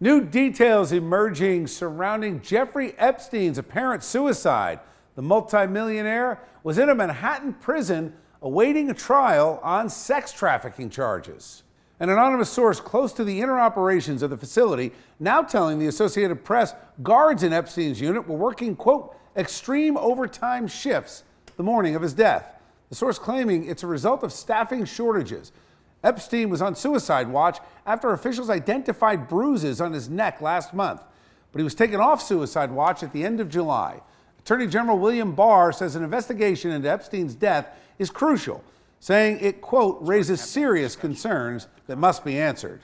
New details emerging surrounding Jeffrey Epstein's apparent suicide. The multimillionaire was in a Manhattan prison awaiting a trial on sex trafficking charges. An anonymous source close to the inner operations of the facility now telling the Associated Press guards in Epstein's unit were working, quote, extreme overtime shifts the morning of his death. The source claiming it's a result of staffing shortages. Epstein was on suicide watch after officials identified bruises on his neck last month, but he was taken off suicide watch at the end of July. Attorney General William Barr says an investigation into Epstein's death is crucial, saying it, quote, raises serious concerns that must be answered.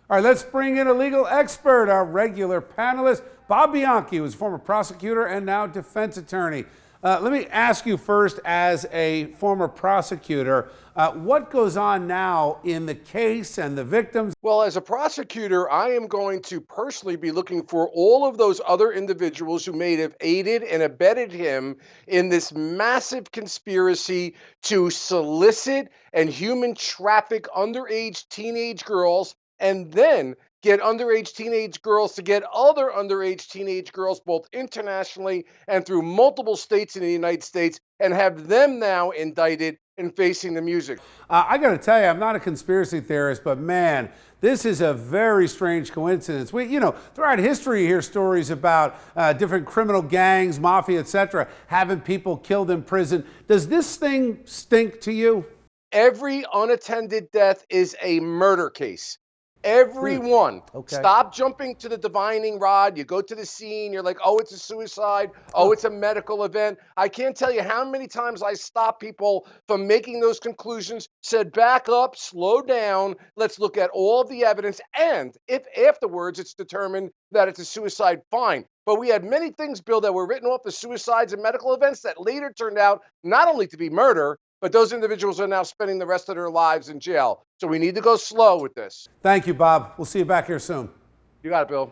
All right, let's bring in a legal expert, our regular panelist, Bob Bianchi, who's a former prosecutor and now defense attorney. Let me ask you first, as a former prosecutor, what goes on now in the case and the victims? Well, as a prosecutor, I am going to personally be looking for all of those other individuals who may have aided and abetted him in this massive conspiracy to solicit and human traffic underage teenage girls, and then get underage teenage girls to get other underage teenage girls, both internationally and through multiple states in the United States, and have them now indicted and facing the music. I got to tell you, I'm not a conspiracy theorist, but man, this is a very strange coincidence. Throughout history, you hear stories about different criminal gangs, mafia, etc., having people killed in prison. Does this thing stink to you? Every unattended death is a murder case. Everyone. Okay. Stop jumping to the divining rod. You go to the scene, you're like, oh, it's a suicide. Oh, it's a medical event. I can't tell you how many times I stop people from making those conclusions, said back up, slow down, let's look at all of the evidence. And if afterwards it's determined that it's a suicide, fine. But we had many things, Bill, that were written off as suicides and medical events that later turned out not only to be murder, but those individuals are now spending the rest of their lives in jail. So we need to go slow with this. Thank you, Bob. We'll see you back here soon. You got it, Bill.